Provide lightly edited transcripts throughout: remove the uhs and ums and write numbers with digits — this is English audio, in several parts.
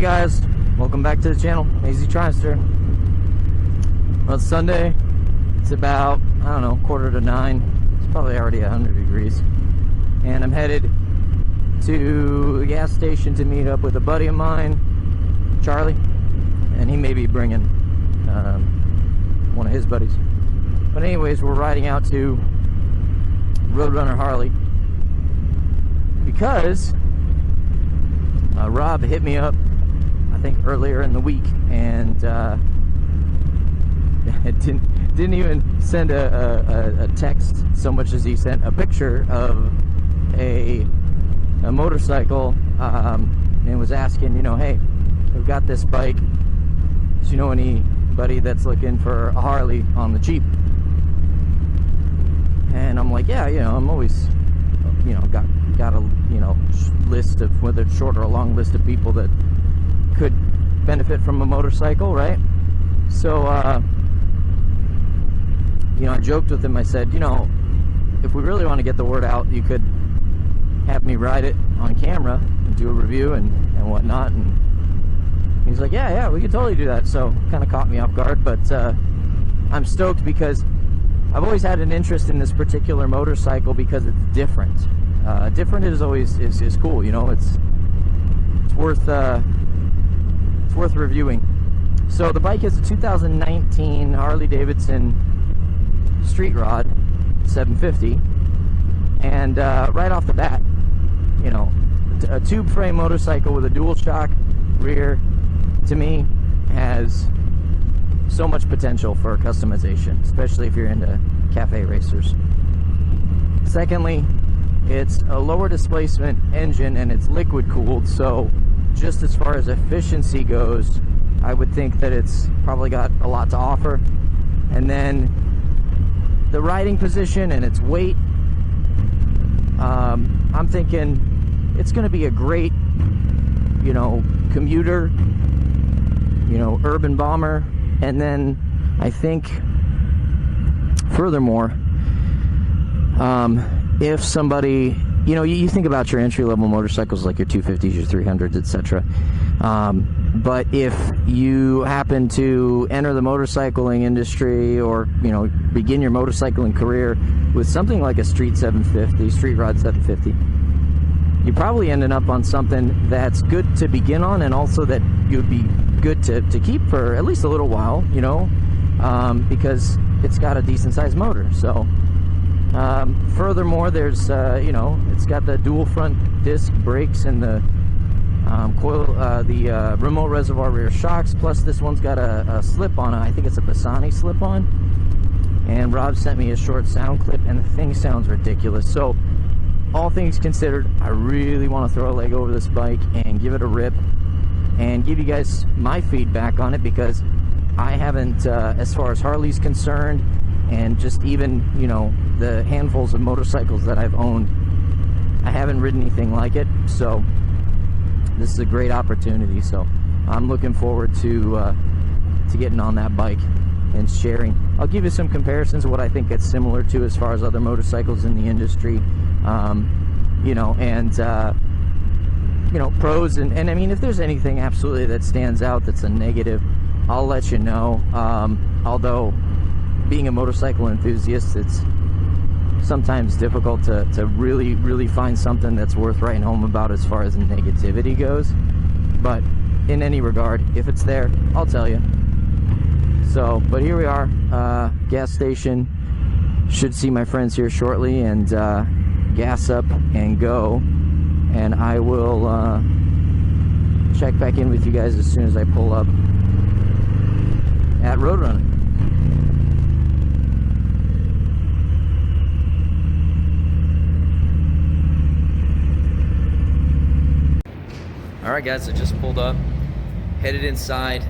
guys, welcome back to the channel. AZ Trimester. Well, it's Sunday. It's about, I don't know, 8:45. It's probably already 100 degrees. And I'm headed to the gas station to meet up with a buddy of mine, Charlie. And he may be bringing one of his buddies. But anyways, we're riding out to Roadrunner Harley because Rob hit me up, I think earlier in the week, and it didn't even send a text so much as he sent a picture of a motorcycle, and was asking, you know, hey, we've got this bike. Do you know anybody that's looking for a Harley on the cheap? And I'm like, yeah, you know, I'm always, you know, got a, you know, list of, whether it's short or a long list of people that could benefit from a motorcycle, right? So, you know, I joked with him. I said, you know, if we really want to get the word out, you could have me ride it on camera and do a review and whatnot. And he's like, yeah, we could totally do that. So, kind of caught me off guard, but I'm stoked because I've always had an interest in this particular motorcycle because it's different. Different is always is cool, you know. It's worth reviewing. So the bike is a 2019 Harley-Davidson Street Rod 750, and right off the bat, you know, a tube frame motorcycle with a dual shock rear, to me, has so much potential for customization, especially if you're into cafe racers. Secondly, it's a lower displacement engine and it's liquid cooled, so just as far as efficiency goes, I would think that it's probably got a lot to offer. And then the riding position and its weight, I'm thinking it's going to be a great, you know, commuter, you know, urban bomber. And then I think, furthermore, if somebody, you know, you think about your entry-level motorcycles like your 250s, your 300s, etc. But if you happen to enter the motorcycling industry, or, you know, begin your motorcycling career with something like a Street 750, Street Rod 750, you're probably ending up on something that's good to begin on, and also that you'd be good to keep for at least a little while, you know, because it's got a decent sized motor. So furthermore, there's you know, it's got the dual front disc brakes and the remote reservoir rear shocks, plus this one's got a slip-on. I think it's a Bassani slip-on, and Rob sent me a short sound clip, and the thing sounds ridiculous. So all things considered, I really want to throw a leg over this bike and give it a rip and give you guys my feedback on it, because I haven't, as far as Harley's concerned, and just even, you know, the handfuls of motorcycles that I've owned, I haven't ridden anything like it. So this is a great opportunity. So I'm looking forward to getting on that bike and sharing. I'll give you some comparisons of what I think it's similar to as far as other motorcycles in the industry, you know, and you know, pros, and I mean, if there's anything absolutely that stands out that's a negative, I'll let you know. Although, being a motorcycle enthusiast, it's sometimes difficult to really find something that's worth writing home about as far as negativity goes. But in any regard, if it's there, I'll tell you. So, but here we are, gas station. Should see my friends here shortly, and gas up and go. And I will check back in with you guys as soon as I pull up at Roadrunner. Alright guys, I just pulled up, headed inside.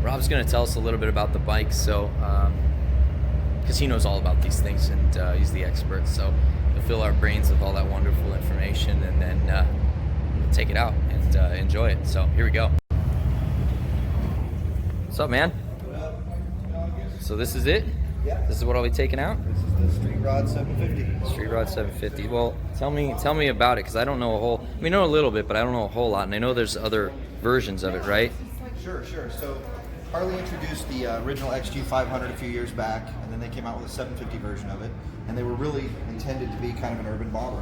Rob's going to tell us a little bit about the bike, so because he knows all about these things, and he's the expert, so he'll fill our brains with all that wonderful information, and then we'll take it out and enjoy it. So here we go. What's up, man? So this is it? Yeah. This is what I'll be taking out? This is the Street Rod 750. Street Rod 750. Well, tell me about it, because I don't know a whole, I know a little bit, but I don't know a whole lot, and I know there's other versions of it, right? Sure. So Harley introduced the original XG 500 a few years back, and then they came out with a 750 version of it, and they were really intended to be kind of an urban model,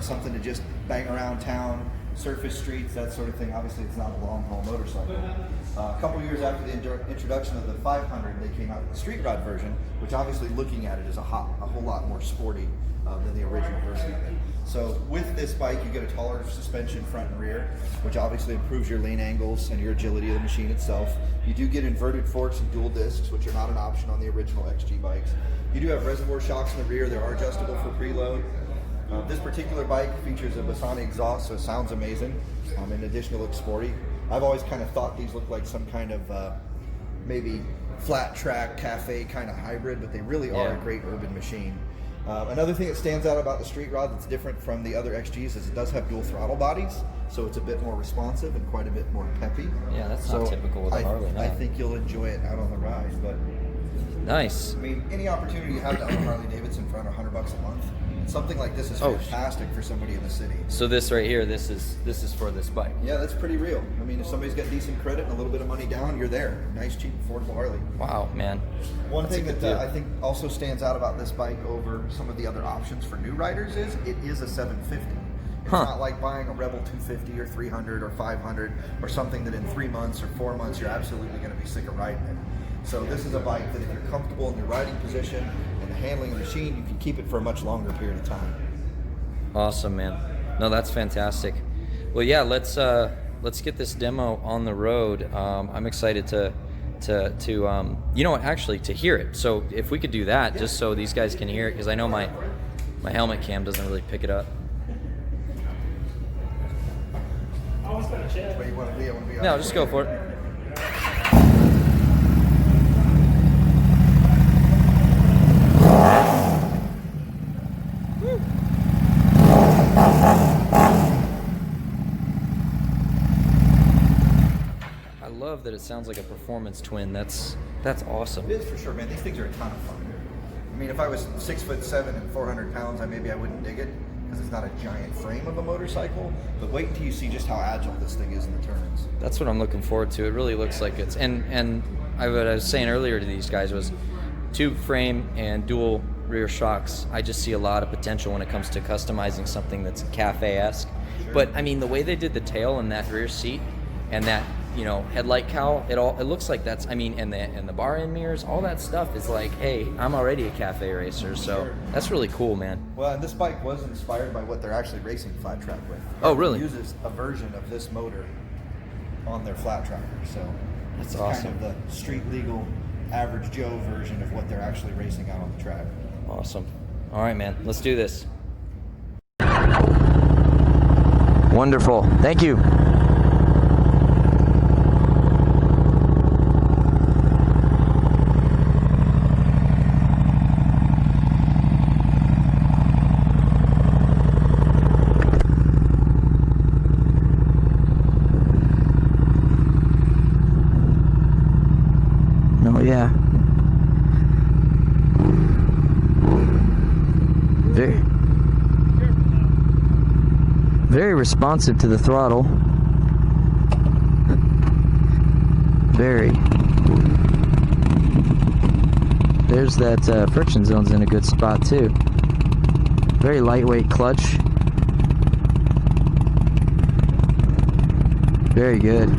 something to just bang around town, surface streets, that sort of thing. Obviously, it's not a long-haul motorcycle. A couple years after the introduction of the 500, they came out with the Street Rod version, which obviously, looking at it, is a whole lot more sporty than the original version of it. So with this bike, you get a taller suspension front and rear, which obviously improves your lane angles and your agility of the machine itself. You do get inverted forks and dual discs, which are not an option on the original XG bikes. You do have reservoir shocks in the rear. They are adjustable for preload. This particular bike features a Bassani exhaust, so it sounds amazing. In addition to look sporty. I've always kind of thought these look like some kind of maybe flat track cafe kind of hybrid, but they really are a great urban machine. Another thing that stands out about the Street Rod that's different from the other XGs is it does have dual throttle bodies, so it's a bit more responsive and quite a bit more peppy. Yeah, that's not typical with a Harley. No. I think you'll enjoy it out on the ride. But nice. Any opportunity you have to own Harley-Davidson for under $100 a month, something like this is fantastic for somebody in the city. So this right here, this is for this bike. Yeah, that's pretty real. If somebody's got decent credit and a little bit of money down, you're there. Nice, cheap, affordable Harley. Wow, man. One thing that I think also stands out about this bike over some of the other options for new riders is it is a 750. It's not like buying a Rebel 250 or 300 or 500 or something that in 3 months or 4 months you're absolutely going to be sick of riding it. So this is a bike that if you're comfortable in your riding position and the handling of the machine, you can keep it for a much longer period of time. Awesome, man. No, that's fantastic. Well, yeah, let's get this demo on the road. I'm excited to actually to hear it. So if we could do that, just so these guys can hear it, because I know my helmet cam doesn't really pick it up. Where you want to be? I want to be. No, just go for it. I love that it sounds like a performance twin. That's awesome. It is for sure, man. These things are a ton of fun. If I was 6'7" and 400 pounds, I wouldn't dig it because it's not a giant frame of a motorcycle. But wait until you see just how agile this thing is in the turns. That's what I'm looking forward to. It really looks like it's and what I was saying earlier to these guys was tube frame and dual rear shocks. I just see a lot of potential when it comes to customizing something that's cafe-esque. Sure. But the way they did the tail and that rear seat and that headlight cowl, it looks like that's and the bar end mirrors, all that stuff is like, hey, I'm already a cafe racer, so that's really cool, man. Well, and this bike was inspired by what they're actually racing flat track with. Oh, really? It uses a version of this motor on their flat tracker, so that's awesome. Kind of the street legal average Joe version of what they're actually racing out on the track. Awesome. All right, man, let's do this. Wonderful. Thank you. Oh, yeah. Very responsive to the throttle. Very. There's that friction zone's in a good spot too. Very lightweight clutch. Very good.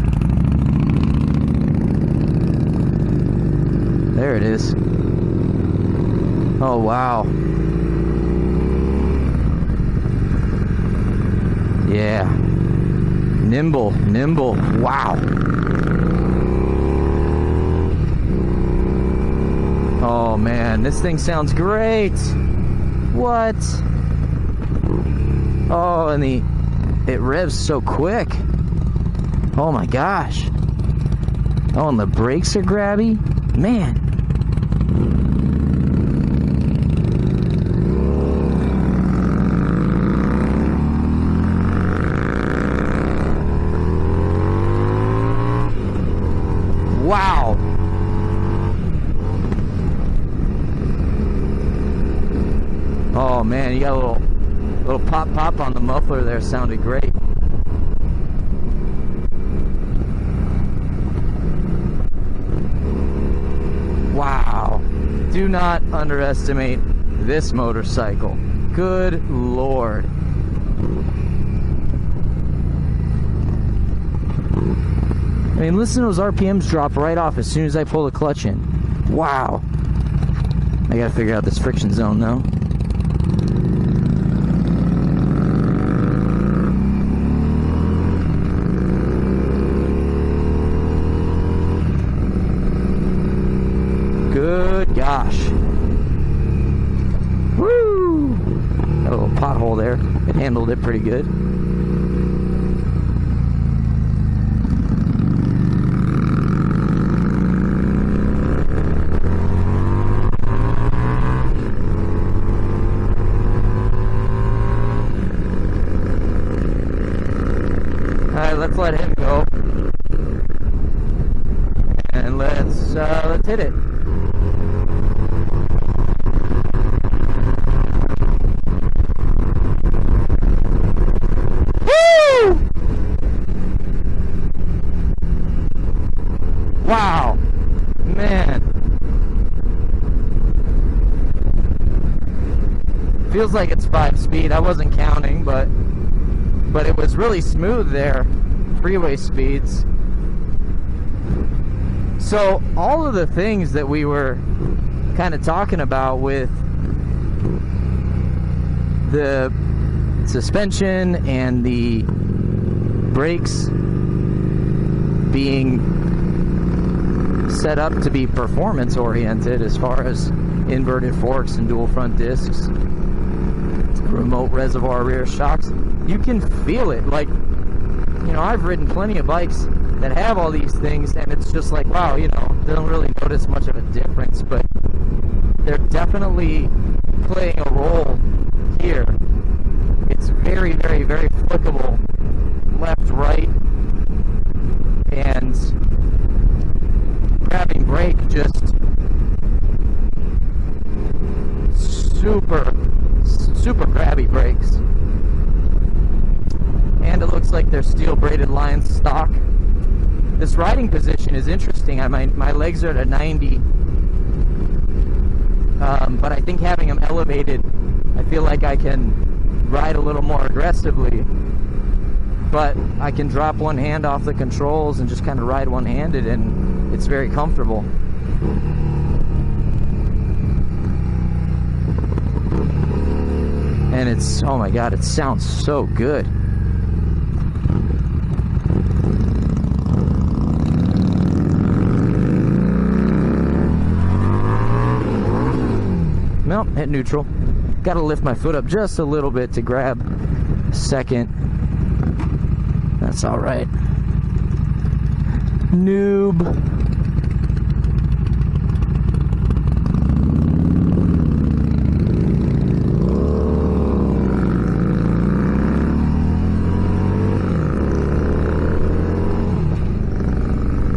There it is. Oh, wow. Yeah. Nimble. Wow. Oh, man. This thing sounds great. What? Oh, and it revs so quick. Oh, my gosh. Oh, and the brakes are grabby. Man. Wow. man, you got a little pop on the muffler there. Sounded great. Wow. Do not underestimate this motorcycle. Good Lord. I mean, listen to those RPMs drop right off as soon as I pull the clutch in. Wow. I gotta figure out this friction zone though. Good gosh. Woo! Got a little pothole there. It handled it pretty good. Let's let him go, and let's hit it. Woo! Wow, man, feels like it's 5-speed. I wasn't counting, but it was really smooth there. Freeway speeds. So all of the things that we were kind of talking about with the suspension and the brakes being set up to be performance oriented as far as inverted forks and dual front discs, remote reservoir rear shocks, you can feel it. Like, you know, I've ridden plenty of bikes that have all these things, and it's just like, wow, you know, they don't really notice much of a difference, but they're definitely playing a role here. It's very, very, very flickable, left, right, and grabbing brake just super grabby brakes. And it looks like they're steel braided line stock. This riding position is interesting. My legs are at a 90, but I think having them elevated, I feel like I can ride a little more aggressively, but I can drop one hand off the controls and just kind of ride one-handed, and it's very comfortable. And it's, oh my god, it sounds so good. Well, hit neutral. Got to lift my foot up just a little bit to grab second. That's all right. Noob.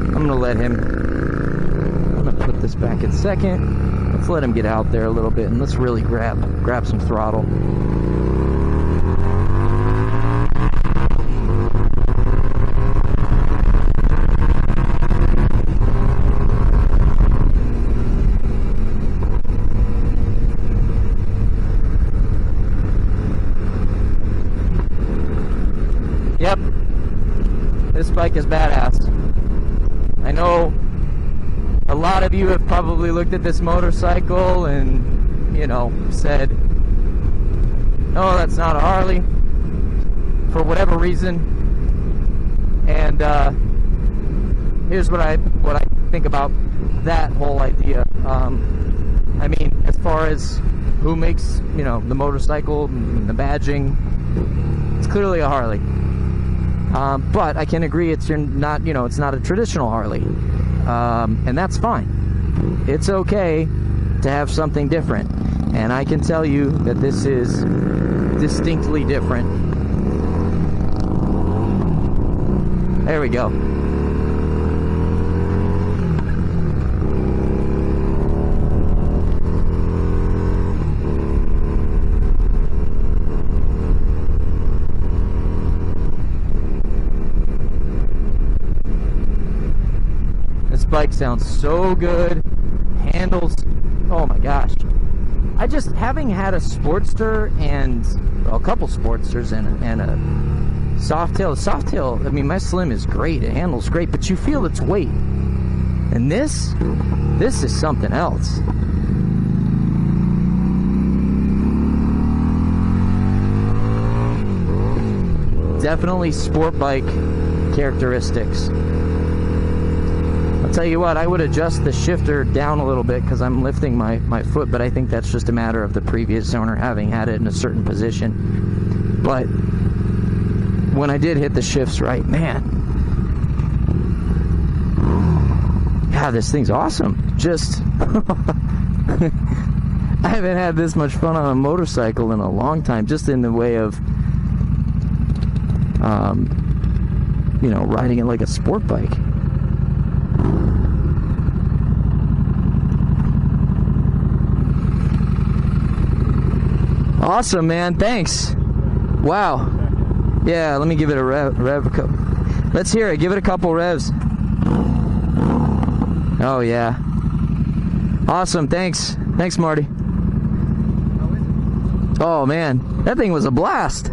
I'm gonna let him. I'm gonna put this back in second. Let's let him get out there a little bit, and let's really grab some throttle. Yep, this bike is badass. I know a lot of you have probably looked at this motorcycle and, you know, said, "Oh, that's not a Harley," for whatever reason. And here's what I think about that whole idea. I mean, as far as who makes, you know, the motorcycle and the badging, it's clearly a Harley. But I can agree it's not, you know, it's not a traditional Harley. And that's fine. It's okay to have something different. And I can tell you that this is distinctly different. There we go. sounds so good. Handles, oh my gosh. I just, having had a Sportster and, well, a couple Sportsters and a Softail, I mean, my Slim is great. It handles great, but you feel its weight. And this is something else. Definitely sport bike characteristics. I'll tell you what, I would adjust the shifter down a little bit because I'm lifting my foot, but I think that's just a matter of the previous owner having had it in a certain position. But when I did hit the shifts right, man, yeah, this thing's awesome. Just I haven't had this much fun on a motorcycle in a long time, just in the way of you know, riding it like a sport bike. Awesome, man. Thanks. Wow. Yeah, let me give it a rev. Let's hear it. Give it a couple revs. Oh, yeah. Awesome. Thanks. Thanks, Marty. Oh, man. That thing was a blast.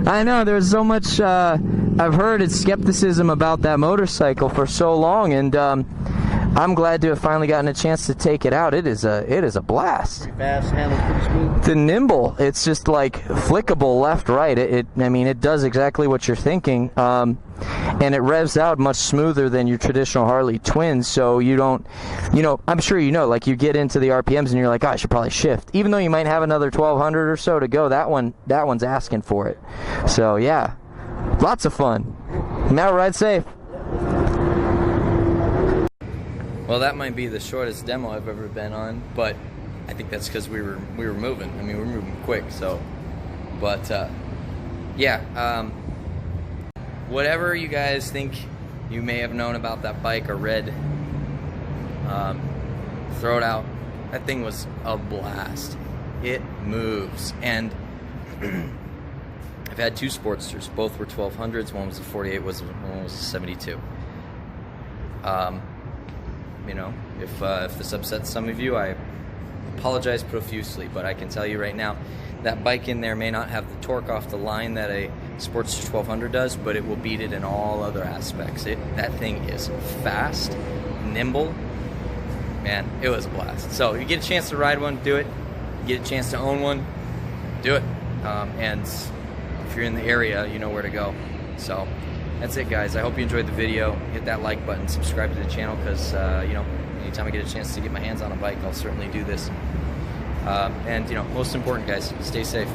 I know. There's so much I've heard it's skepticism about that motorcycle for so long, and I'm glad to have finally gotten a chance to take it out. It is a blast. Pretty fast, handles pretty smooth. The nimble, it's just like flickable left, right. I mean, it does exactly what you're thinking, and it revs out much smoother than your traditional Harley twins. So you don't, you know, I'm sure you know, like you get into the RPMs and you're like, oh, I should probably shift, even though you might have another 1200 or so to go. That one's asking for it. So yeah, lots of fun. Now ride safe. Well, that might be the shortest demo I've ever been on, but I think that's because we were moving. I mean, we were moving quick. So, but yeah, whatever you guys think you may have known about that bike or read, throw it out. That thing was a blast. It moves, and I've had two Sportsters. Both were 1200s. One was a 48. One was a 72. You know, if this upsets some of you, I apologize profusely, but I can tell you right now, that bike in there may not have the torque off the line that a Sportster 1200 does, but it will beat it in all other aspects. That thing is fast, nimble. Man, it was a blast. So if you get a chance to ride one, do it. You get a chance to own one, do it. And if you're in the area, you know where to go. So that's it, guys. I hope you enjoyed the video. Hit that like button, subscribe to the channel, because you know, anytime I get a chance to get my hands on a bike, I'll certainly do this. And you know, most important, guys, stay safe.